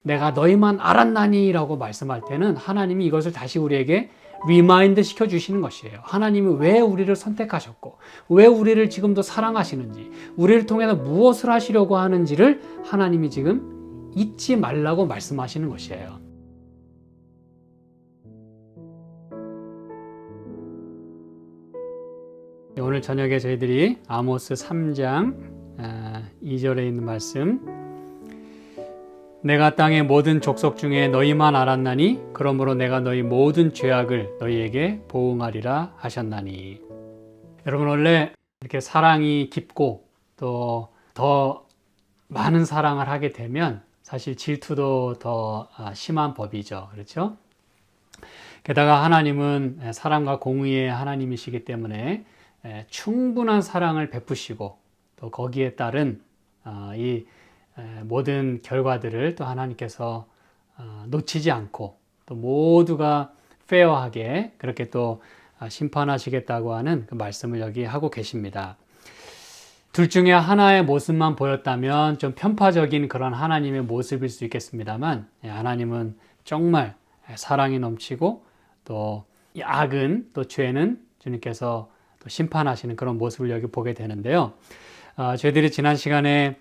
내가 너희만 알았나니 라고 말씀할 때는 하나님이 이것을 다시 우리에게 리마인드 시켜 주시는 것이에요. 하나님이 왜 우리를 선택하셨고 왜 우리를 지금도 사랑하시는지, 우리를 통해서 무엇을 하시려고 하는지를 하나님이 지금 잊지 말라고 말씀하시는 것이에요. 오늘 저녁에 저희들이 아모스 3장 2절에 있는 말씀, 내가 땅의 모든 족속 중에 너희만 알았나니 그러므로 내가 너희 모든 죄악을 너희에게 보응하리라 하셨나니. 여러분, 원래 이렇게 사랑이 깊고 또 더 많은 사랑을 하게 되면 사실 질투도 더 심한 법이죠. 그렇죠? 게다가 하나님은 사랑과 공의의 하나님이시기 때문에 충분한 사랑을 베푸시고 또 거기에 따른 이 모든 결과들을 또 하나님께서 놓치지 않고 또 모두가 페어하게 그렇게 또 심판하시겠다고 하는 그 말씀을 여기 하고 계십니다. 둘 중에 하나의 모습만 보였다면 좀 편파적인 그런 하나님의 모습일 수 있겠습니다만, 하나님은 정말 사랑이 넘치고 또 이 악은, 또 죄는 주님께서 또 심판하시는 그런 모습을 여기 보게 되는데요. 저희들이 지난 시간에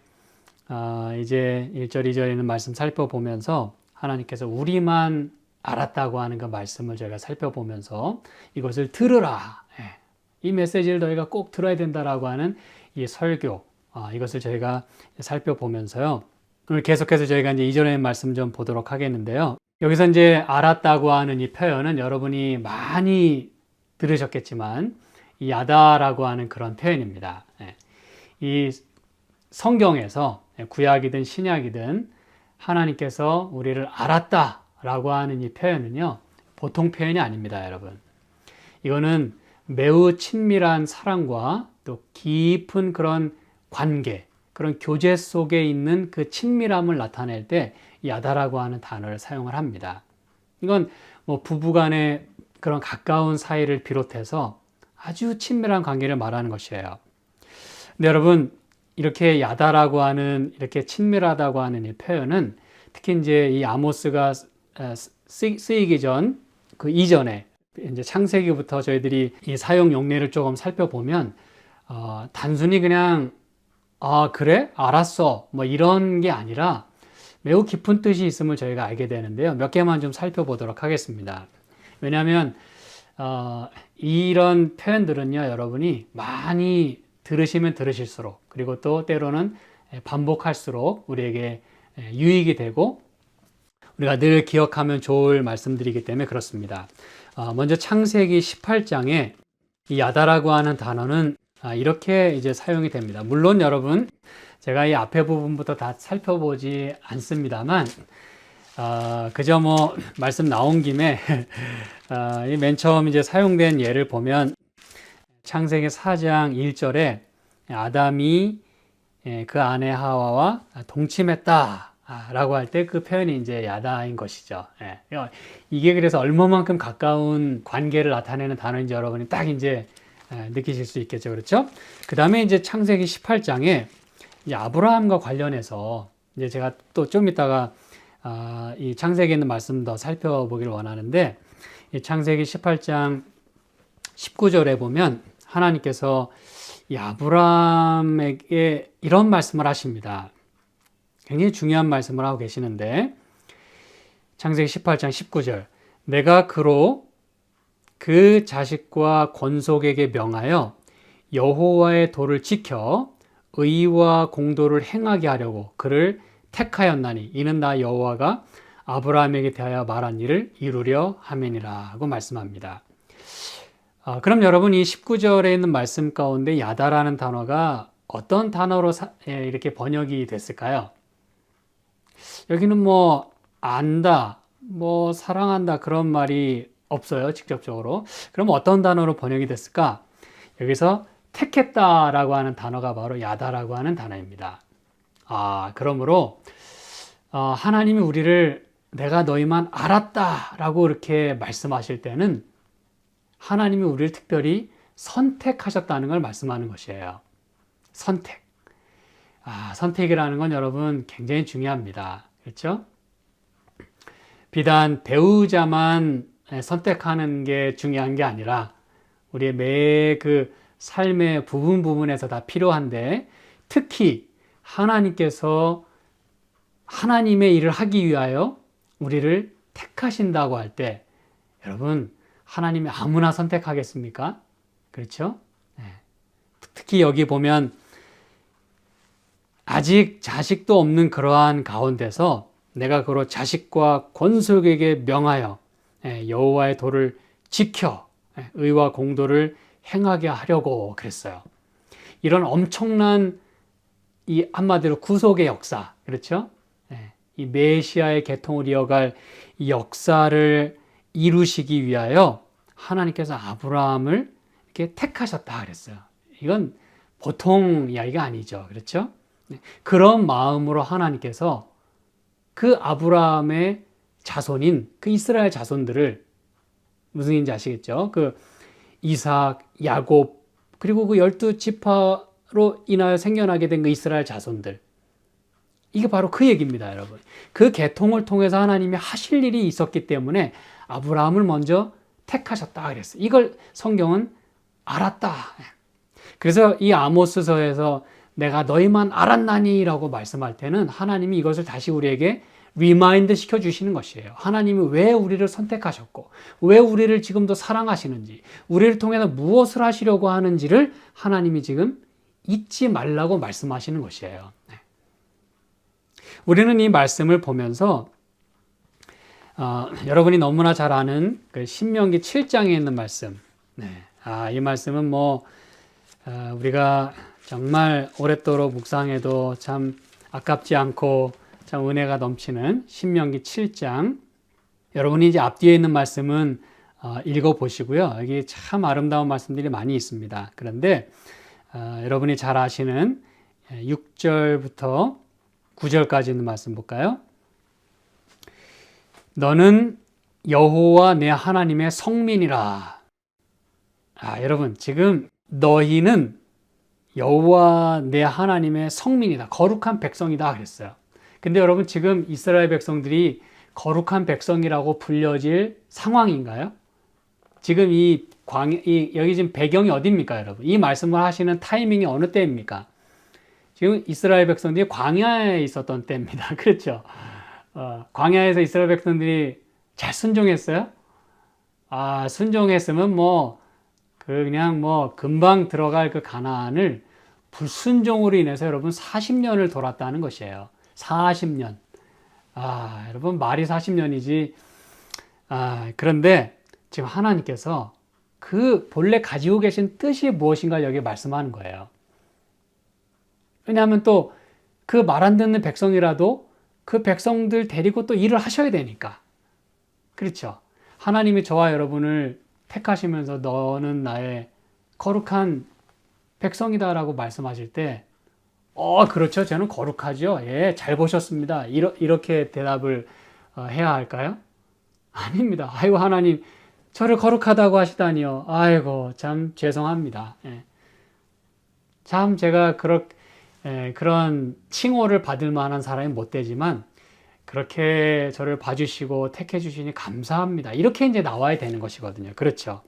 이제 1절, 2절에 있는 말씀 살펴보면서 하나님께서 우리만 알았다고 하는 그 말씀을 저희가 살펴보면서 이것을 들으라. 이 메시지를 너희가 꼭 들어야 된다라고 하는 이 설교, 이것을 저희가 살펴보면서요. 오늘 계속해서 저희가 이제 2절의 말씀 좀 보도록 하겠는데요. 여기서 이제 알았다고 하는 이 표현은 여러분이 많이 들으셨겠지만 이 야다라고 하는 그런 표현입니다. 이 성경에서 구약이든 신약이든 하나님께서 우리를 알았다라고 하는 이 표현은요, 보통 표현이 아닙니다, 여러분. 이거는 매우 친밀한 사랑과 또 깊은 그런 관계, 그런 교제 속에 있는 그 친밀함을 나타낼 때 야다라고 하는 단어를 사용을 합니다. 이건 뭐 부부간의 그런 가까운 사이를 비롯해서 아주 친밀한 관계를 말하는 것이에요. 근데 여러분, 이렇게 야다라고 하는, 이렇게 친밀하다고 하는 이 표현은 특히 이제 이 아모스가 쓰이기 전, 그 이전에 이제 창세기부터 저희들이 이 사용 용례를 조금 살펴보면 단순히 그냥 그래? 알았어. 뭐 이런 게 아니라 매우 깊은 뜻이 있음을 저희가 알게 되는데요. 몇 개만 좀 살펴보도록 하겠습니다. 왜냐하면 이런 표현들은요, 여러분이 많이 들으시면 들으실수록, 그리고 또 때로는 반복할수록 우리에게 유익이 되고 우리가 늘 기억하면 좋을 말씀들이기 때문에 그렇습니다. 먼저 창세기 18장에 이 야다라고 하는 단어는 이렇게 이제 사용이 됩니다. 물론 여러분, 제가 이 앞에 부분부터 다 살펴보지 않습니다만, 그저 뭐 말씀 나온 김에 맨 처음 이제 사용된 예를 보면 창세기 4장 1절에 아담이 그 아내 하와와 동침했다 라고 할 때 그 표현이 이제 야다인 것이죠. 이게 그래서 얼마만큼 가까운 관계를 나타내는 단어인지 여러분이 딱 이제 느끼실 수 있겠죠. 그렇죠? 그 다음에 이제 창세기 18장에 이제 아브라함과 관련해서 이제 제가 또 좀 이따가 이 창세기에 있는 말씀 더 살펴보기를 원하는데, 이 창세기 18장 19절에 보면 하나님께서 이 아브라함에게 이런 말씀을 하십니다. 굉장히 중요한 말씀을 하고 계시는데, 창세기 18장 19절, 내가 그로 그 자식과 권속에게 명하여 여호와의 도를 지켜 의와 공도를 행하게 하려고 그를 택하였나니 이는 나 여호와가 아브라함에게 대하여 말한 일을 이루려 함이니라 고 말씀합니다. 그럼 여러분, 이 19절에 있는 말씀 가운데 야다라는 단어가 어떤 단어로 이렇게 번역이 됐을까요? 여기는 뭐 안다, 뭐 사랑한다 그런 말이 없어요, 직접적으로. 그럼 어떤 단어로 번역이 됐을까? 여기서 택했다라고 하는 단어가 바로 야다라고 하는 단어입니다. 그러므로 하나님이 우리를 내가 너희만 알았다라고 이렇게 말씀하실 때는 하나님이 우리를 특별히 선택하셨다는 걸 말씀하는 것이에요. 선택. 선택이라는 건 여러분 굉장히 중요합니다. 그렇죠? 비단 배우자만 선택하는 게 중요한 게 아니라 우리의 매 그 삶의 부분에서 다 필요한데, 특히 하나님께서 하나님의 일을 하기 위하여 우리를 택하신다고 할 때, 여러분, 하나님이 아무나 선택하겠습니까? 그렇죠? 네. 특히 여기 보면 아직 자식도 없는 그러한 가운데서 내가 그로 자식과 권속에게 명하여 여호와의 도를 지켜 의와 공도를 행하게 하려고 그랬어요. 이런 엄청난 이 한마디로 구속의 역사, 그렇죠? 이 메시아의 계통을 이어갈 이 역사를 이루시기 위하여 하나님께서 아브라함을 이렇게 택하셨다 그랬어요. 이건 보통 이야기가 아니죠. 그렇죠? 그런 마음으로 하나님께서 그 아브라함의 자손인 그 이스라엘 자손들을, 무슨 얘기인지 아시겠죠? 그 이삭, 야곱, 그리고 그 12지파로 인하여 생겨나게 된 그 이스라엘 자손들, 이게 바로 그 얘기입니다, 여러분. 그 계통을 통해서 하나님이 하실 일이 있었기 때문에 아브라함을 먼저 택하셨다 그랬어요. 이걸 성경은 알았다. 그래서 이 아모스서에서 내가 너희만 알았나니 라고 말씀할 때는 하나님이 이것을 다시 우리에게 리마인드 시켜주시는 것이에요. 하나님이 왜 우리를 선택하셨고, 왜 우리를 지금도 사랑하시는지, 우리를 통해서 무엇을 하시려고 하는지를 하나님이 지금 잊지 말라고 말씀하시는 것이에요. 우리는 이 말씀을 보면서 여러분이 너무나 잘 아는 그 신명기 7장에 있는 말씀, 이 말씀은 우리가 정말 오랫도록 묵상해도 참 아깝지 않고 참 은혜가 넘치는 신명기 7장. 여러분이 이제 앞뒤에 있는 말씀은 읽어보시고요. 여기 참 아름다운 말씀들이 많이 있습니다. 그런데 여러분이 잘 아시는 6절부터 9절까지 있는 말씀 볼까요? 너는 여호와 내 하나님의 성민이라. 여러분, 지금 너희는 여호와 내 하나님의 성민이다, 거룩한 백성이다 그랬어요. 근데 여러분, 지금 이스라엘 백성들이 거룩한 백성이라고 불려질 상황인가요? 지금 여기 지금 배경이 어디입니까, 여러분? 이 말씀을 하시는 타이밍이 어느 때입니까? 지금 이스라엘 백성들이 광야에 있었던 때입니다. 그렇죠? 광야에서 이스라엘 백성들이 잘 순종했어요? 순종했으면 그냥 금방 들어갈 그 가나안을 불순종으로 인해서 여러분 40년을 돌았다는 것이에요. 40년. 여러분, 말이 40년이지. 그런데 지금 하나님께서 그 본래 가지고 계신 뜻이 무엇인가 여기 말씀하는 거예요. 왜냐하면 또 그 말 안 듣는 백성이라도 그 백성들 데리고 또 일을 하셔야 되니까. 그렇죠? 하나님이 저와 여러분을 택하시면서 너는 나의 거룩한 백성이다라고 말씀하실 때, 그렇죠. 저는 거룩하죠. 예, 잘 보셨습니다. 이렇게 대답을 해야 할까요? 아닙니다. 아이고, 하나님, 저를 거룩하다고 하시다니요. 아이고, 참 죄송합니다. 예. 참 제가 그런 칭호를 받을 만한 사람이 못 되지만, 그렇게 저를 봐주시고 택해 주시니 감사합니다. 이렇게 이제 나와야 되는 것이거든요. 그렇죠?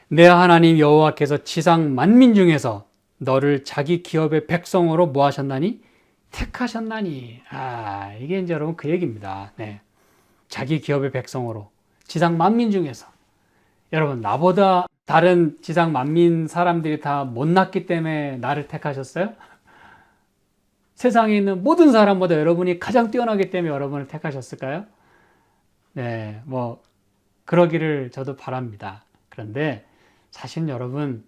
내 하나님 여호와께서 지상 만민 중에서 너를 자기 기업의 백성으로 뭐 하셨나니? 택하셨나니. 이게 이제 여러분 그 얘기입니다. 네. 자기 기업의 백성으로. 지상 만민 중에서. 여러분, 나보다 다른 지상 만민 사람들이 다 못났기 때문에 나를 택하셨어요? 세상에 있는 모든 사람보다 여러분이 가장 뛰어나기 때문에 여러분을 택하셨을까요? 네, 그러기를 저도 바랍니다. 그런데 사실 여러분,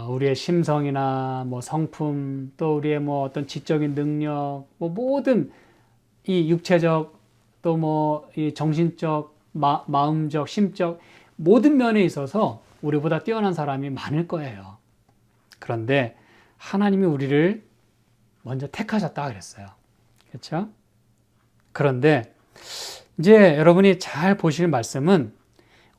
우리의 심성이나 성품, 또 우리의 어떤 지적인 능력, 모든 이 육체적, 또 이 정신적, 마음적, 심적, 모든 면에 있어서 우리보다 뛰어난 사람이 많을 거예요. 그런데 하나님이 우리를 먼저 택하셨다 그랬어요. 그렇죠? 그런데 이제 여러분이 잘 보실 말씀은,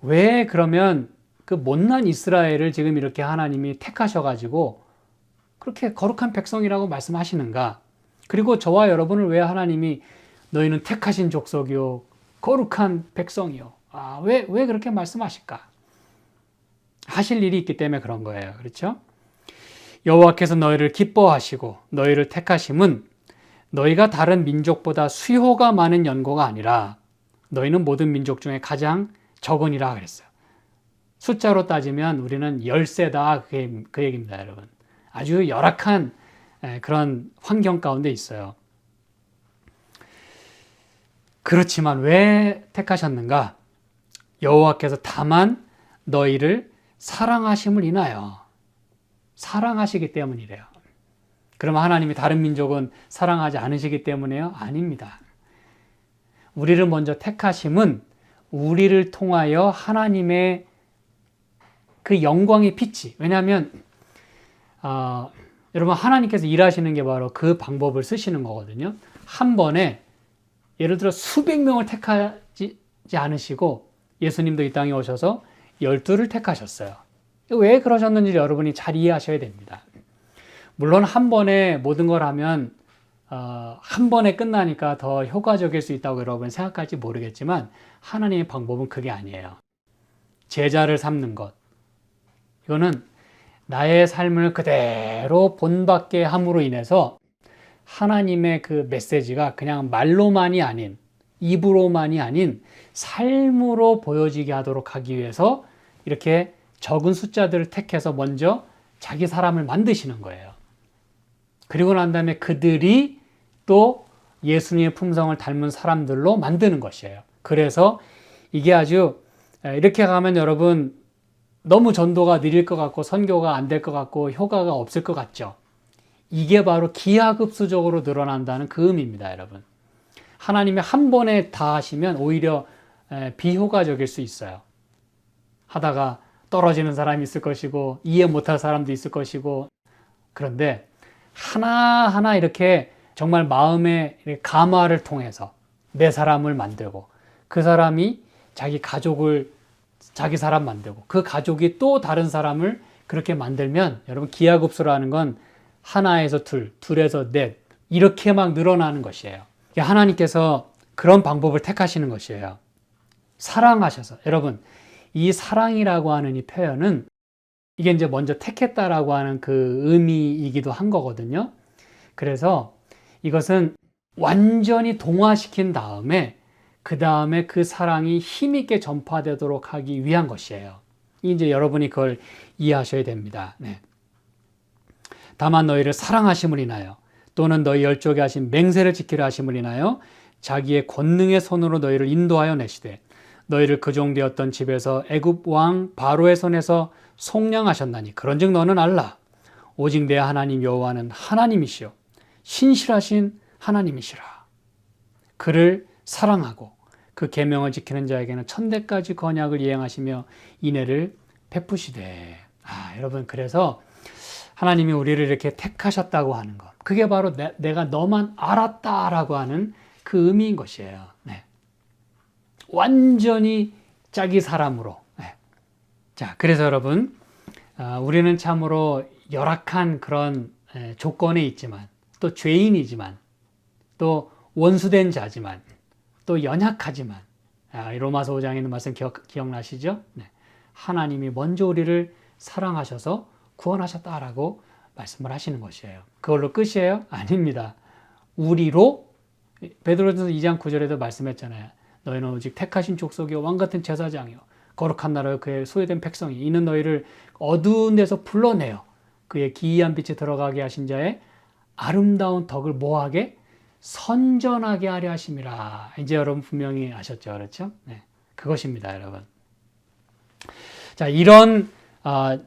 왜 그러면 그 못난 이스라엘을 지금 이렇게 하나님이 택하셔가지고 그렇게 거룩한 백성이라고 말씀하시는가? 그리고 저와 여러분을 왜 하나님이 너희는 택하신 족속이요 거룩한 백성이요. 왜 그렇게 말씀하실까? 하실 일이 있기 때문에 그런 거예요. 그렇죠? 여호와께서 너희를 기뻐하시고 너희를 택하심은 너희가 다른 민족보다 수효가 많은 연고가 아니라 너희는 모든 민족 중에 가장 적으니라 그랬어요. 숫자로 따지면 우리는 열세다 그 얘기입니다, 여러분. 아주 열악한 그런 환경 가운데 있어요. 그렇지만 왜 택하셨는가? 여호와께서 다만 너희를 사랑하심을 인하여 사랑하시기 때문이래요. 그러면 하나님이 다른 민족은 사랑하지 않으시기 때문에요? 아닙니다. 우리를 먼저 택하심은 우리를 통하여 하나님의 그 영광의 빛이, 왜냐하면 여러분 하나님께서 일하시는 게 바로 그 방법을 쓰시는 거거든요. 한 번에 예를 들어 수백 명을 택하지 않으시고 예수님도 이 땅에 오셔서 12를 택하셨어요. 왜 그러셨는지 여러분이 잘 이해하셔야 됩니다. 물론 한 번에 모든 걸 하면 한 번에 끝나니까 더 효과적일 수 있다고 여러분 생각할지 모르겠지만 하나님의 방법은 그게 아니에요. 제자를 삼는 것. 이거는 나의 삶을 그대로 본받게 함으로 인해서 하나님의 그 메시지가 그냥 말로만이 아닌, 입으로만이 아닌 삶으로 보여지게 하도록 하기 위해서 이렇게 적은 숫자들을 택해서 먼저 자기 사람을 만드시는 거예요. 그리고 난 다음에 그들이 또 예수님의 품성을 닮은 사람들로 만드는 것이에요. 그래서 이게 아주 이렇게 가면 여러분 너무 전도가 느릴 것 같고 선교가 안 될 것 같고 효과가 없을 것 같죠. 이게 바로 기하급수적으로 늘어난다는 그 의미입니다, 여러분. 하나님이 한 번에 다 하시면 오히려 비효과적일 수 있어요. 하다가 떨어지는 사람이 있을 것이고 이해 못할 사람도 있을 것이고, 그런데 하나하나 이렇게 정말 마음의 감화를 통해서 내 사람을 만들고 그 사람이 자기 가족을 자기 사람 만들고 그 가족이 또 다른 사람을 그렇게 만들면 여러분 기하급수라는 건 하나에서 둘, 둘에서 넷 이렇게 막 늘어나는 것이에요. 하나님께서 그런 방법을 택하시는 것이에요. 사랑하셔서. 여러분 이 사랑이라고 하는 이 표현은 이게 이제 먼저 택했다라고 하는 그 의미이기도 한 거거든요. 그래서 이것은 완전히 동화시킨 다음에 그 다음에 그 사랑이 힘있게 전파되도록 하기 위한 것이에요. 이제 여러분이 그걸 이해하셔야 됩니다. 네. 다만 너희를 사랑하심을 인하여 또는 너희 열조게 하신 맹세를 지키려 하심을 인하여 자기의 권능의 손으로 너희를 인도하여 내시되 너희를 그 종되었던 집에서 애굽 왕 바로의 손에서 속량하셨나니 그런즉 너는 알라 오직 내 하나님 여호와는 하나님이시요 신실하신 하나님이시라. 그를 사랑하고 그 계명을 지키는 자에게는 천대까지 언약을 이행하시며 인애를 베푸시되. 여러분 그래서 하나님이 우리를 이렇게 택하셨다고 하는 것, 그게 바로 내가 너만 알았다라고 하는 그 의미인 것이에요. 네. 완전히 자기 사람으로. 네. 자, 그래서 여러분 우리는 참으로 열악한 그런 조건에 있지만 또 죄인이지만 또 원수된 자지만 또 연약하지만 로마서 5장에 있는 말씀 기억나시죠? 네. 하나님이 먼저 우리를 사랑하셔서 구원하셨다라고 말씀을 하시는 것이에요. 그걸로 끝이에요? 아닙니다. 우리로 베드로전서 2장 9절에도 말씀했잖아요. 너희는 오직 택하신 족속이요 왕같은 제사장이요 거룩한 나라요 그의 소유된 백성이 이는 너희를 어두운 데서 불러내어 그의 기이한 빛에 들어가게 하신 자의 아름다운 덕을 뭐하게? 선전하게 하려 하심이라. 이제 여러분 분명히 아셨죠? 그렇죠? 네. 그것입니다, 여러분. 자, 이런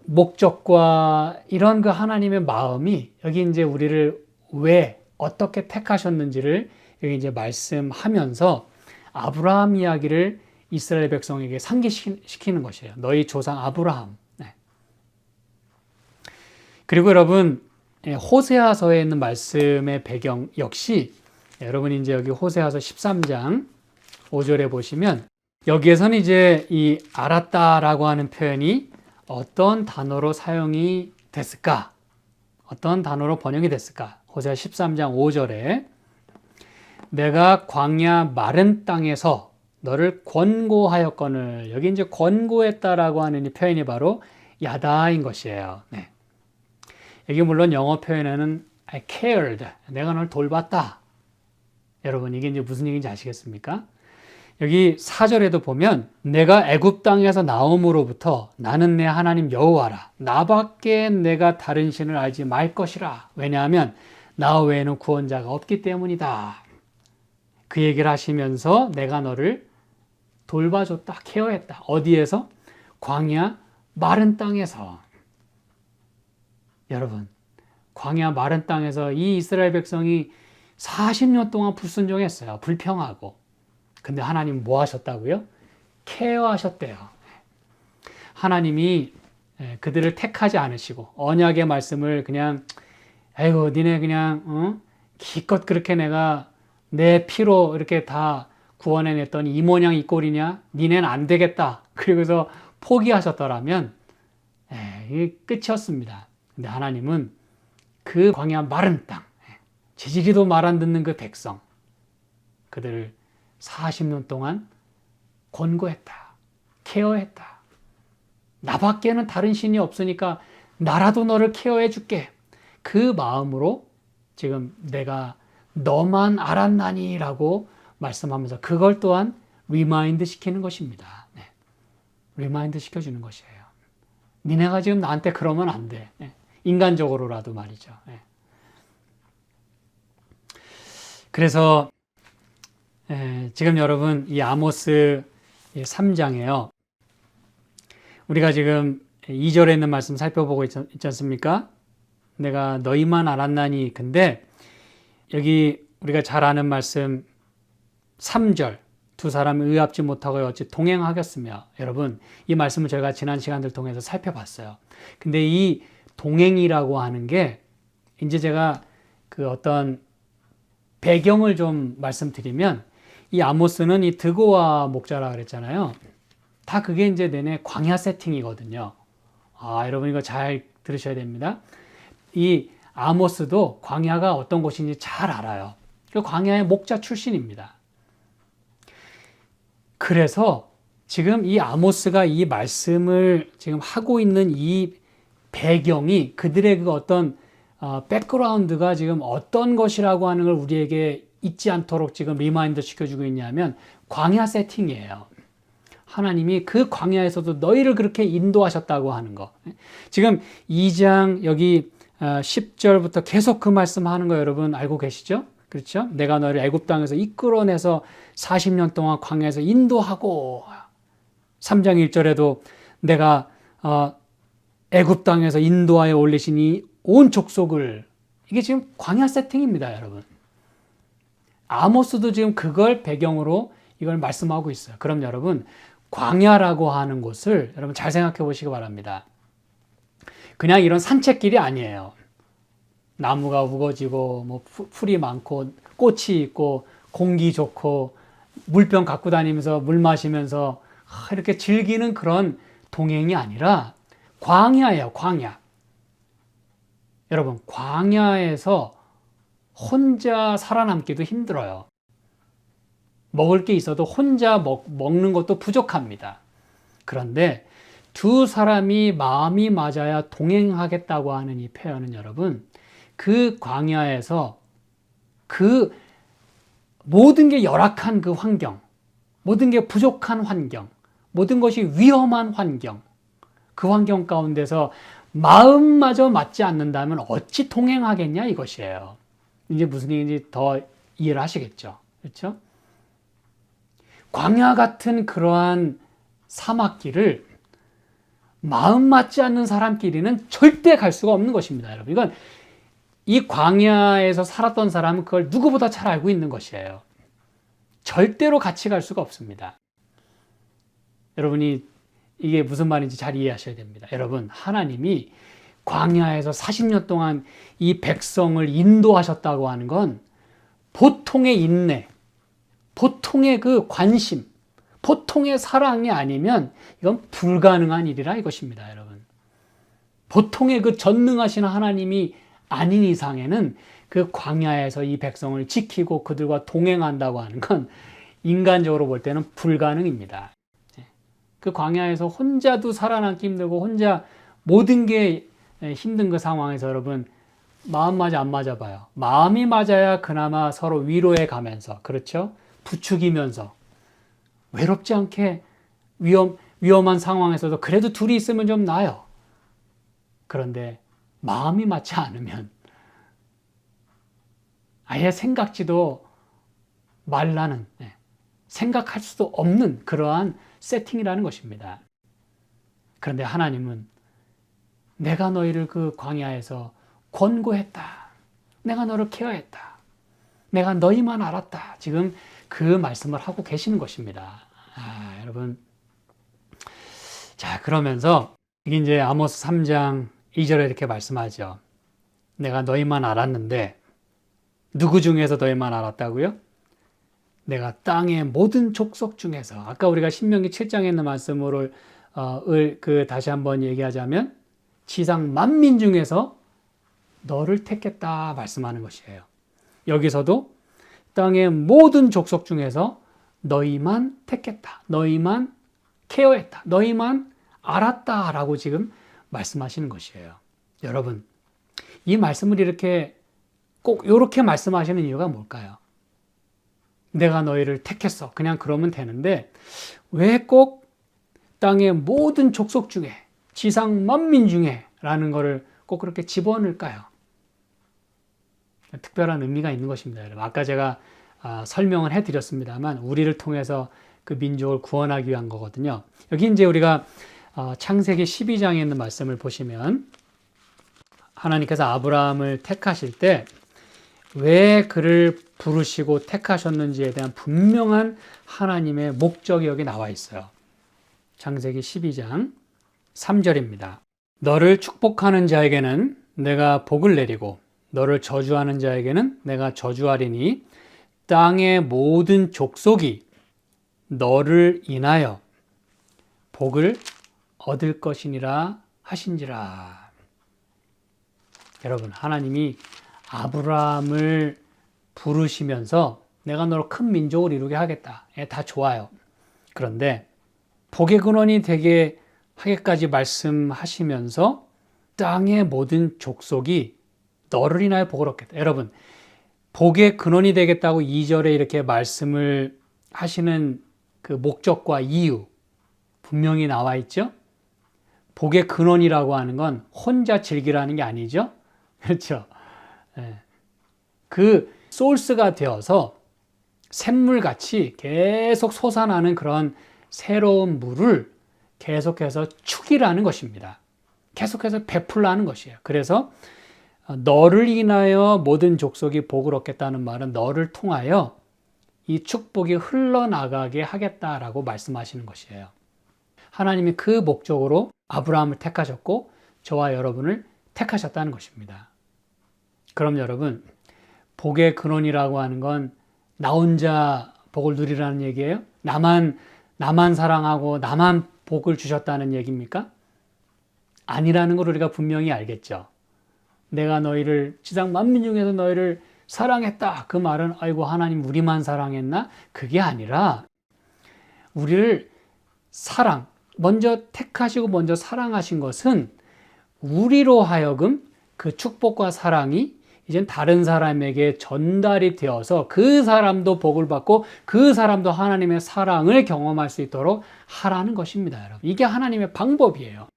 목적과 이런 그 하나님의 마음이 여기 이제 우리를 왜 어떻게 택하셨는지를 여기 이제 말씀하면서 아브라함 이야기를 이스라엘 백성에게 상기시키는 것이에요. 너희 조상 아브라함. 네. 그리고 여러분 호세아서에 있는 말씀의 배경 역시 여러분이 이제 여기 호세아서 13장 5절에 보시면 여기에서는 이제 이 알았다라고 하는 표현이 어떤 단어로 사용이 됐을까? 어떤 단어로 번역이 됐을까? 호세아 13장 5절에 내가 광야 마른 땅에서 너를 권고하였거늘. 여기 이제 권고했다라고 하는 이 표현이 바로 야다인 것이에요. 네. 여기 물론 영어 표현에는 I cared. 내가 널 돌봤다. 여러분 이게 이제 무슨 얘기인지 아시겠습니까? 여기 4절에도 보면 내가 애굽 땅에서 나옴으로부터 나는 내 하나님 여호와라. 나밖에 내가 다른 신을 알지 말 것이라. 왜냐하면 나 외에는 구원자가 없기 때문이다. 그 얘기를 하시면서 내가 너를 돌봐줬다. 케어했다. 어디에서? 광야 마른 땅에서. 여러분 광야 마른 땅에서 이 이스라엘 백성이 40년 동안 불순종했어요. 불평하고. 근데 하나님 뭐 하셨다고요? 케어하셨대요. 하나님이 그들을 택하지 않으시고 언약의 말씀을 그냥 아이고 니네 그냥 기껏 그렇게 내가 내 피로 이렇게 다 구원해냈더니 이 모양 이 꼴이냐? 니네는 안 되겠다. 그리고서 포기하셨더라면 이게 끝이었습니다. 근데 하나님은 그 광야 마른 땅, 지지리도 말 안 듣는 그 백성, 그들을 40년 동안 권고했다. 케어했다. 나밖에는 다른 신이 없으니까 나라도 너를 케어해 줄게. 그 마음으로 지금 내가 너만 알았나니 라고 말씀하면서 그걸 또한 리마인드 시키는 것입니다. 네. 리마인드 시켜주는 것이에요. 니네가 지금 나한테 그러면 안 돼. 네. 인간적으로라도 말이죠. 네. 그래서 지금 여러분 이 아모스 3장에요. 우리가 지금 2절에 있는 말씀 살펴보고 있지 않습니까? 내가 너희만 알았나니. 근데 여기 우리가 잘 아는 말씀 3절 두 사람이 의합지 못하고 어찌 동행하겠으며. 여러분 이 말씀을 저희가 지난 시간들 통해서 살펴봤어요. 근데 이 동행이라고 하는 게 이제 제가 그 어떤 배경을 좀 말씀드리면 이 아모스는 이 드고아 목자라 그랬잖아요. 다 그게 이제 내내 광야 세팅이거든요. 여러분 이거 잘 들으셔야 됩니다. 이 아모스도 광야가 어떤 곳인지 잘 알아요. 그 광야의 목자 출신입니다. 그래서 지금 이 아모스가 이 말씀을 지금 하고 있는 이 배경이 그들의 그 어떤 백그라운드가 지금 어떤 것이라고 하는 걸 우리에게 잊지 않도록 지금 리마인드 시켜주고 있냐면 광야 세팅이에요. 하나님이 그 광야에서도 너희를 그렇게 인도하셨다고 하는 거. 지금 2장 여기 10절부터 계속 그 말씀하는 거 여러분 알고 계시죠? 그렇죠? 내가 너를 애굽 땅에서 이끌어내서 40년 동안 광야에서 인도하고 3장 1절에도 내가 애굽 땅에서 인도하여 올리시니 온 족속을. 이게 지금 광야 세팅입니다, 여러분. 아모스도 지금 그걸 배경으로 이걸 말씀하고 있어요. 그럼 여러분 광야라고 하는 곳을 여러분 잘 생각해 보시기 바랍니다. 그냥 이런 산책길이 아니에요. 나무가 우거지고 뭐 풀이 많고 꽃이 있고 공기 좋고 물병 갖고 다니면서 물 마시면서 이렇게 즐기는 그런 동행이 아니라 광야예요. 광야. 여러분 광야에서 혼자 살아남기도 힘들어요. 먹을 게 있어도 혼자 먹는 것도 부족합니다. 그런데 두 사람이 마음이 맞아야 동행하겠다고 하는 이 표현은 여러분 그 광야에서 그 모든 게 열악한 그 환경, 모든 게 부족한 환경, 모든 것이 위험한 환경, 그 환경 가운데서 마음마저 맞지 않는다면 어찌 동행하겠냐 이것이에요. 이제 무슨 얘기인지 더 이해를 하시겠죠. 그렇죠? 광야 같은 그러한 사막길을 마음 맞지 않는 사람끼리는 절대 갈 수가 없는 것입니다, 여러분. 이건 이 광야에서 살았던 사람은 그걸 누구보다 잘 알고 있는 것이에요. 절대로 같이 갈 수가 없습니다. 여러분이 이게 무슨 말인지 잘 이해하셔야 됩니다. 여러분, 하나님이 광야에서 40년 동안 이 백성을 인도하셨다고 하는 건 보통의 인내, 보통의 그 관심, 보통의 사랑이 아니면 이건 불가능한 일이라 이것입니다, 여러분. 보통의 그 전능하신 하나님이 아닌 이상에는 그 광야에서 이 백성을 지키고 그들과 동행한다고 하는 건 인간적으로 볼 때는 불가능입니다. 그 광야에서 혼자도 살아남기 힘들고 혼자 모든 게 힘든 그 상황에서 여러분 마음 맞아 안 맞아 봐요. 마음이 맞아야 그나마 서로 위로해 가면서, 그렇죠? 부추기면서 외롭지 않게 위험한 상황에서도 그래도 둘이 있으면 좀 나아요. 그런데 마음이 맞지 않으면 아예 생각지도 말라는, 생각할 수도 없는 그러한 세팅이라는 것입니다. 그런데 하나님은 내가 너희를 그 광야에서 권고했다. 내가 너를 케어했다. 내가 너희만 알았다. 지금 그 말씀을 하고 계시는 것입니다. 여러분. 자, 그러면서 이게 이제 아모스 3장 2절에 이렇게 말씀하죠. 내가 너희만 알았는데 누구 중에서 너희만 알았다고요? 내가 땅의 모든 족속 중에서, 아까 우리가 신명기 7장에 있는 말씀을 다시 한번 얘기하자면 지상 만민 중에서 너를 택했다 말씀하는 것이에요. 여기서도 땅의 모든 족속 중에서 너희만 택했다. 너희만 케어했다. 너희만 알았다라고 지금 말씀하시는 것이에요. 여러분, 이 말씀을 이렇게 꼭 이렇게 말씀하시는 이유가 뭘까요? 내가 너희를 택했어. 그냥 그러면 되는데 왜 꼭 땅의 모든 족속 중에 지상 만민 중에 라는 거를 꼭 그렇게 집어넣을까요? 특별한 의미가 있는 것입니다. 여러분. 아까 제가 설명을 해드렸습니다만 우리를 통해서 그 민족을 구원하기 위한 거거든요. 여기 이제 우리가 창세기 12장에 있는 말씀을 보시면 하나님께서 아브라함을 택하실 때 왜 그를 부르시고 택하셨는지에 대한 분명한 하나님의 목적이 여기 나와 있어요. 창세기 12장 3절입니다. 너를 축복하는 자에게는 내가 복을 내리고 너를 저주하는 자에게는 내가 저주하리니 땅의 모든 족속이 너를 인하여 복을 얻을 것이니라 하신지라. 여러분, 하나님이 아브라함을 부르시면서 내가 너를 큰 민족을 이루게 하겠다. 다 좋아요. 그런데 복의 근원이 되게 하게까지 말씀하시면서 땅의 모든 족속이 너를 인하여 복을 얻겠다. 여러분, 복의 근원이 되겠다고 2절에 이렇게 말씀을 하시는 그 목적과 이유 분명히 나와 있죠? 복의 근원이라고 하는 건 혼자 즐기라는 게 아니죠? 그렇죠? 그 소스가 되어서 샘물같이 계속 솟아나는 그런 새로운 물을 계속해서 축이라는 것입니다. 계속해서 베풀라는 것이에요. 그래서 너를 인하여 모든 족속이 복을 얻겠다는 말은 너를 통하여 이 축복이 흘러나가게 하겠다라고 말씀하시는 것이에요. 하나님이 그 목적으로 아브라함을 택하셨고 저와 여러분을 택하셨다는 것입니다. 그럼 여러분, 복의 근원이라고 하는 건 나 혼자 복을 누리라는 얘기예요? 나만 사랑하고 나만 복을 주셨다는 얘기입니까? 아니라는 걸 우리가 분명히 알겠죠. 내가 너희를 지상 만민 중에서 너희를 사랑했다. 그 말은 아이고 하나님 우리만 사랑했나? 그게 아니라 우리를 먼저 택하시고 먼저 사랑하신 것은 우리로 하여금 그 축복과 사랑이 이젠 다른 사람에게 전달이 되어서 그 사람도 복을 받고 그 사람도 하나님의 사랑을 경험할 수 있도록 하라는 것입니다, 여러분. 이게 하나님의 방법이에요.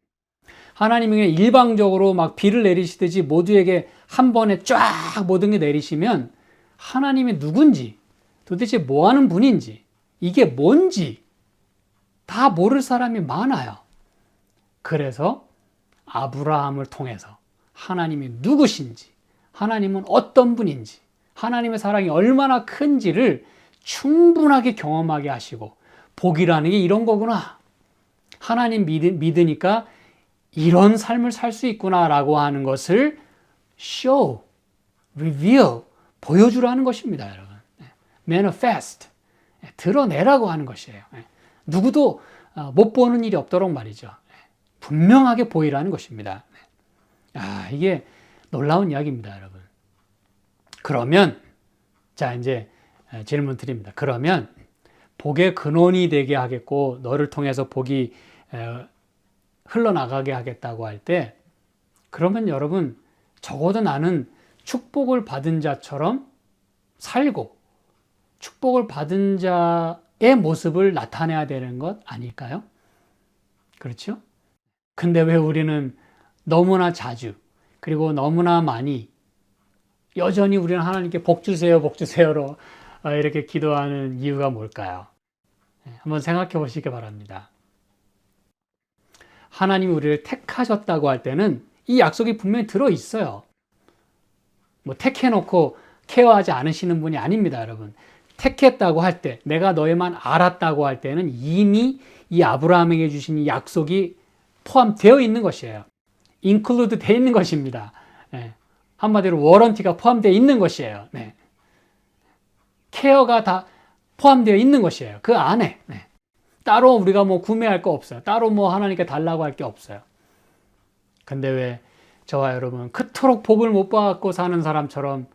하나님이 그냥 일방적으로 막 비를 내리시듯이 모두에게 한 번에 쫙 모든 게 내리시면 하나님이 누군지, 도대체 뭐 하는 분인지, 이게 뭔지 다 모를 사람이 많아요. 그래서 아브라함을 통해서 하나님이 누구신지, 하나님은 어떤 분인지, 하나님의 사랑이 얼마나 큰지를 충분하게 경험하게 하시고 복이라는 게 이런 거구나. 하나님 믿으니까 이런 삶을 살 수 있구나라고 하는 것을 show, reveal, 보여주라는 것입니다, 여러분. manifest, 드러내라고 하는 것이에요. 누구도 못 보는 일이 없도록 말이죠. 분명하게 보이라는 것입니다. 이게 놀라운 이야기입니다, 여러분. 그러면 자 이제 질문 드립니다. 그러면 복의 근원이 되게 하겠고 너를 통해서 복이 흘러나가게 하겠다고 할 때 그러면 여러분 적어도 나는 축복을 받은 자처럼 살고 축복을 받은 자의 모습을 나타내야 되는 것 아닐까요? 그렇죠? 근데 왜 우리는 너무나 자주 그리고 너무나 많이 여전히 우리는 하나님께 복 주세요, 복 주세요로 이렇게 기도하는 이유가 뭘까요? 한번 생각해 보시기 바랍니다. 하나님이 우리를 택하셨다고 할 때는 이 약속이 분명히 들어있어요. 뭐 택해놓고 케어하지 않으시는 분이 아닙니다, 여러분. 택했다고 할 때, 내가 너희만 알았다고 할 때는 이미 이 아브라함에게 주신 이 약속이 포함되어 있는 것이에요. include 되어 있는 것입니다. 네. 한마디로 워런티가 포함되어 있는 것이에요. 네. 케어가 다 포함되어 있는 것이에요. 그 안에. 네. 따로 우리가 뭐 구매할 거 없어요. 따로 뭐 하나님께 달라고 할 게 없어요. 근데 왜 저와 여러분 그토록 복을 못 받고 사는 사람처럼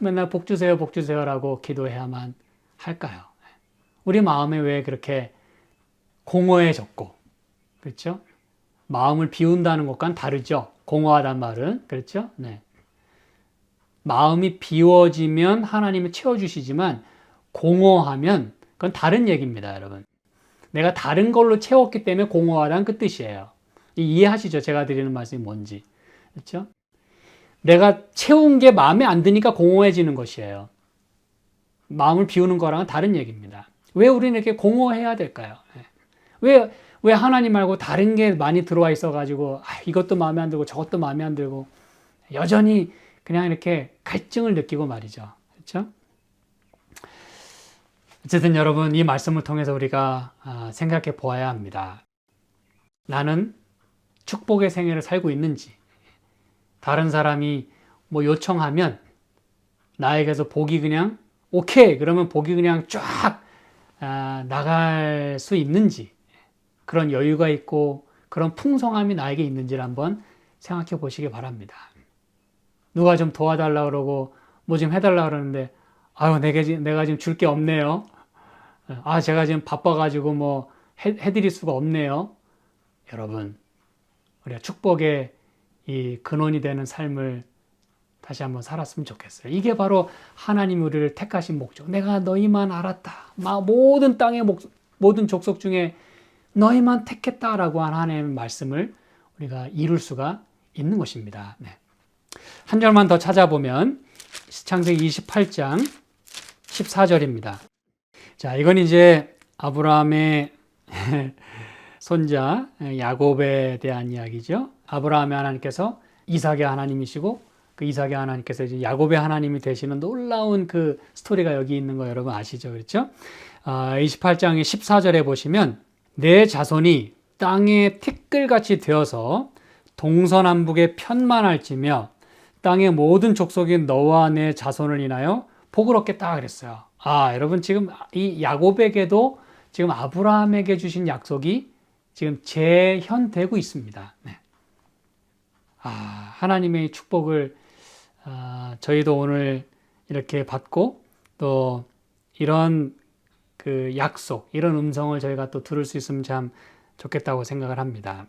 맨날 복 주세요, 복 주세요라고 기도해야만 할까요? 우리 마음에 왜 그렇게 공허해졌고, 그렇죠? 마음을 비운다는 것과는 다르죠. 공허하단 말은, 그렇죠? 네. 마음이 비워지면 하나님이 채워주시지만 공허하면 그건 다른 얘기입니다, 여러분. 내가 다른 걸로 채웠기 때문에 공허하다는 그 뜻이에요. 이해하시죠? 제가 드리는 말씀이 뭔지. 그렇죠? 내가 채운 게 마음에 안 드니까 공허해지는 것이에요. 마음을 비우는 거랑은 다른 얘기입니다. 왜 우리는 이렇게 공허해야 될까요? 왜 하나님 말고 다른 게 많이 들어와 있어가지고 이것도 마음에 안 들고 저것도 마음에 안 들고 여전히 그냥 이렇게 갈증을 느끼고 말이죠. 그렇죠? 어쨌든 여러분 이 말씀을 통해서 우리가 생각해 보아야 합니다. 나는 축복의 생애를 살고 있는지 다른 사람이 뭐 요청하면 나에게서 복이 그냥 오케이 그러면 복이 그냥 쫙 나갈 수 있는지 그런 여유가 있고 그런 풍성함이 나에게 있는지를 한번 생각해 보시기 바랍니다. 누가 좀 도와달라 그러고 뭐 좀 해달라 그러는데 아유 내가 지금 줄 게 없네요. 제가 지금 바빠가지고 뭐 해드릴 수가 없네요. 여러분 우리가 축복의 이 근원이 되는 삶을 다시 한번 살았으면 좋겠어요. 이게 바로 하나님 우리를 택하신 목적. 내가 너희만 알았다. 모든 땅의 모든 족속 중에 너희만 택했다라고 한 하나님의 말씀을 우리가 이룰 수가 있는 것입니다. 네. 한 절만 더 찾아보면 창세기 28장 14절입니다. 자, 이건 이제 아브라함의 손자 야곱에 대한 이야기죠. 아브라함의 하나님께서 이삭의 하나님이시고 그 이삭의 하나님께서 이제 야곱의 하나님이 되시는 놀라운 그 스토리가 여기 있는 거 여러분 아시죠? 그렇죠? 28장의 14절에 보시면 내 자손이 땅의 티끌같이 되어서 동서남북에 편만할지며 땅의 모든 족속이 너와 내 자손을 인하여 복을 얻겠다 그랬어요. 여러분 지금 이 야곱에게도 지금 아브라함에게 주신 약속이 지금 재현되고 있습니다. 네. 하나님의 축복을 저희도 오늘 이렇게 받고 또 이런 그 약속, 이런 음성을 저희가 또 들을 수 있으면 참 좋겠다고 생각을 합니다.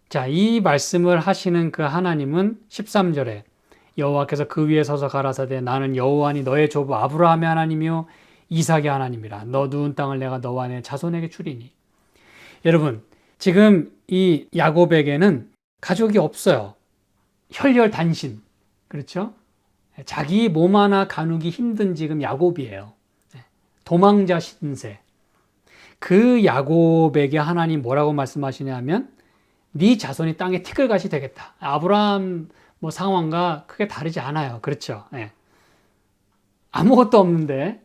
자, 이 말씀을 하시는 그 하나님은 13절에 여호와께서 그 위에 서서 가라사대 나는 여호와니 너의 조부 아브라함의 하나님이요 이삭의 하나님이라 너 누운 땅을 내가 너와 내 자손에게 주리니. 여러분 지금 이 야곱에게는 가족이 없어요. 혈혈단신. 그렇죠? 자기 몸 하나 가누기 힘든 지금 야곱이에요. 도망자 신세. 그 야곱에게 하나님 뭐라고 말씀하시냐면 네 자손이 땅에 티끌같이 되겠다. 아브라함 뭐 상황과 크게 다르지 않아요. 그렇죠? 네. 아무것도 없는데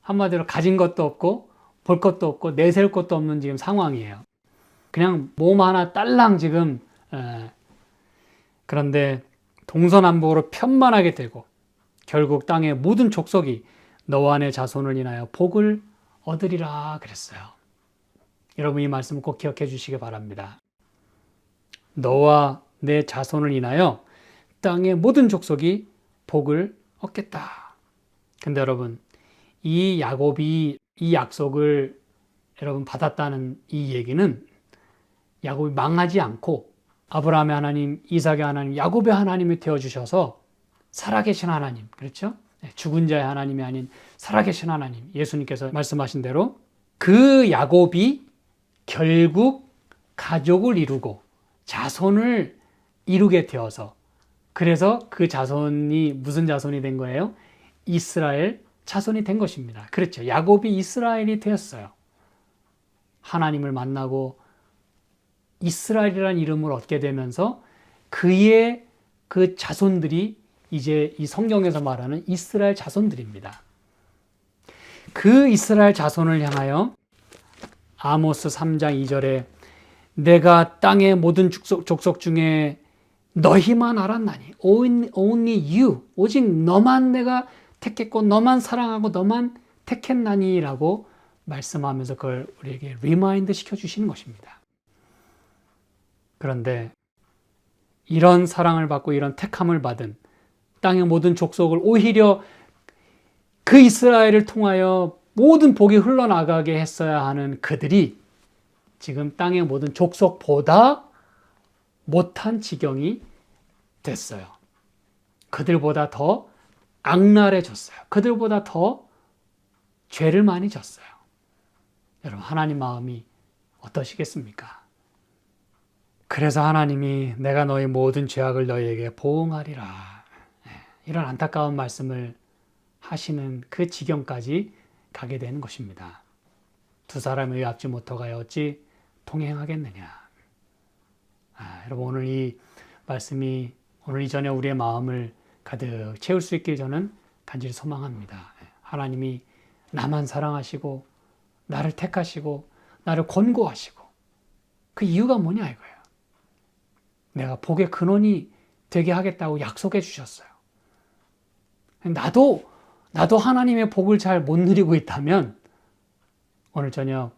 한마디로 가진 것도 없고 볼 것도 없고 내세울 것도 없는 지금 상황이에요. 그냥 몸 하나 딸랑 지금 그런데 동서남북으로 편만하게 되고 결국 땅의 모든 족속이 너와 내 자손을 인하여 복을 얻으리라 그랬어요. 여러분 이 말씀을 꼭 기억해 주시기 바랍니다. 너와 내 자손을 인하여 땅의 모든 족속이 복을 얻겠다. 근데 여러분, 이 야곱이 이 약속을 여러분 받았다는 이 얘기는 야곱이 망하지 않고 아브라함의 하나님, 이삭의 하나님, 야곱의 하나님이 되어주셔서 살아계신 하나님, 그렇죠? 죽은 자의 하나님이 아닌 살아계신 하나님, 예수님께서 말씀하신 대로 그 야곱이 결국 가족을 이루고 자손을 이루게 되어서, 그래서 그 자손이 무슨 자손이 된 거예요? 이스라엘 자손이 된 것입니다. 그렇죠. 야곱이 이스라엘이 되었어요. 하나님을 만나고 이스라엘이라는 이름을 얻게 되면서 그의 그 자손들이 이제 이 성경에서 말하는 이스라엘 자손들입니다. 그 이스라엘 자손을 향하여 아모스 3장 2절에 내가 땅의 모든 족속 중에 너희만 알았나니 only you, 오직 너만 내가 택했고 너만 사랑하고 너만 택했나니 라고 말씀하면서 그걸 우리에게 리마인드 시켜주시는 것입니다. 그런데 이런 사랑을 받고 이런 택함을 받은 땅의 모든 족속을 오히려 그 이스라엘을 통하여 모든 복이 흘러나가게 했어야 하는 그들이 지금 땅의 모든 족속보다 못한 지경이 됐어요. 그들보다 더 악랄해졌어요. 그들보다 더 죄를 많이 졌어요. 여러분, 하나님 마음이 어떠시겠습니까? 그래서 하나님이 내가 너희 모든 죄악을 너희에게 보응하리라, 이런 안타까운 말씀을 하시는 그 지경까지 가게 되는 것입니다. 두 사람이 의합지 못하여 어찌 동행하겠느냐. 여러분, 오늘 이 말씀이 오늘 이전에 우리의 마음을 가득 채울 수 있길 저는 간절히 소망합니다. 하나님이 나만 사랑하시고 나를 택하시고 나를 권고하시고 그 이유가 뭐냐 이거예요. 내가 복의 근원이 되게 하겠다고 약속해 주셨어요. 나도 하나님의 복을 잘 못 누리고 있다면 오늘 저녁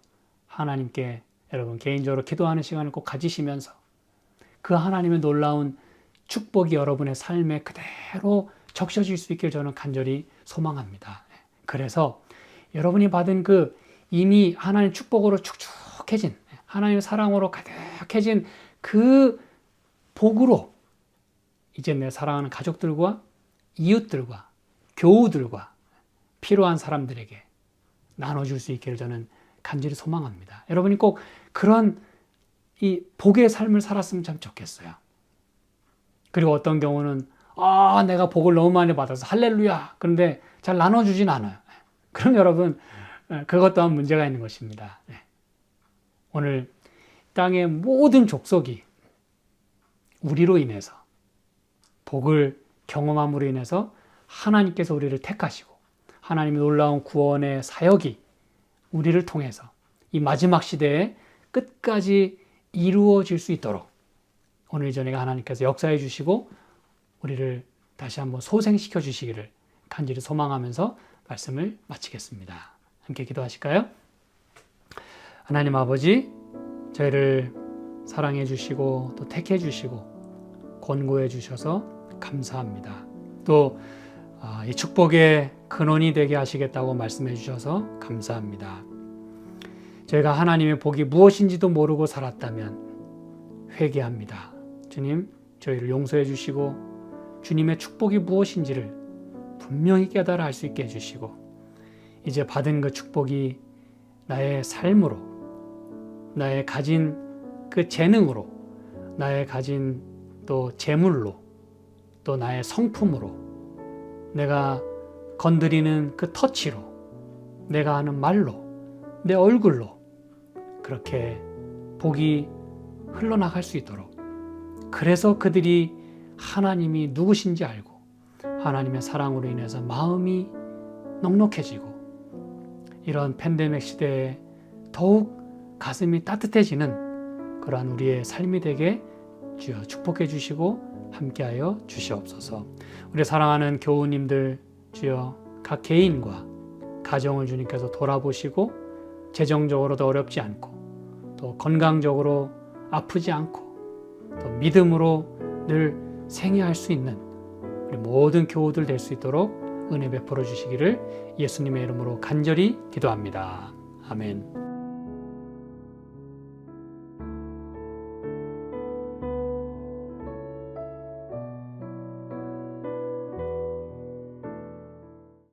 하나님께 여러분 개인적으로 기도하는 시간을 꼭 가지시면서 그 하나님의 놀라운 축복이 여러분의 삶에 그대로 적셔질 수 있길 저는 간절히 소망합니다. 그래서 여러분이 받은 그 이미 하나님 축복으로 축축해진, 하나님의 사랑으로 가득해진 그 복으로 이제 내 사랑하는 가족들과 이웃들과 교우들과 필요한 사람들에게 나눠줄 수 있기를 저는 간절히 소망합니다. 여러분이 꼭 그런 이 복의 삶을 살았으면 참 좋겠어요. 그리고 어떤 경우는 내가 복을 너무 많이 받아서 할렐루야, 그런데 잘 나눠주진 않아요. 그럼 여러분, 그것 또한 문제가 있는 것입니다. 오늘 땅의 모든 족속이 우리로 인해서 복을 경험함으로 인해서 하나님께서 우리를 택하시고 하나님의 놀라운 구원의 사역이 우리를 통해서 이 마지막 시대에 끝까지 이루어질 수 있도록 오늘 저녁에 하나님께서 역사해 주시고 우리를 다시 한번 소생시켜 주시기를 간절히 소망하면서 말씀을 마치겠습니다. 함께 기도하실까요? 하나님 아버지, 저희를 사랑해 주시고 또 택해 주시고 권고해 주셔서 감사합니다. 또 이 축복의 근원이 되게 하시겠다고 말씀해 주셔서 감사합니다. 저희가 하나님의 복이 무엇인지도 모르고 살았다면 회개합니다. 주님, 저희를 용서해 주시고 주님의 축복이 무엇인지를 분명히 깨달아 알 수 있게 해주시고 이제 받은 그 축복이 나의 삶으로, 나의 가진 그 재능으로, 나의 가진 또 재물로, 또 나의 성품으로, 내가 건드리는 그 터치로, 내가 하는 말로, 내 얼굴로 그렇게 복이 흘러나갈 수 있도록, 그래서 그들이 하나님이 누구신지 알고 하나님의 사랑으로 인해서 마음이 넉넉해지고 이런 팬데믹 시대에 더욱 가슴이 따뜻해지는 그러한 우리의 삶이 되게 주여 축복해 주시고 함께하여 주시옵소서. 우리 사랑하는 교우님들 주여 각 개인과 가정을 주님께서 돌아보시고 재정적으로도 어렵지 않고 또 건강적으로 아프지 않고 또 믿음으로 늘 생애할 수 있는 우리 모든 교우들 될 수 있도록 은혜 베풀어 주시기를 예수님의 이름으로 간절히 기도합니다. 아멘.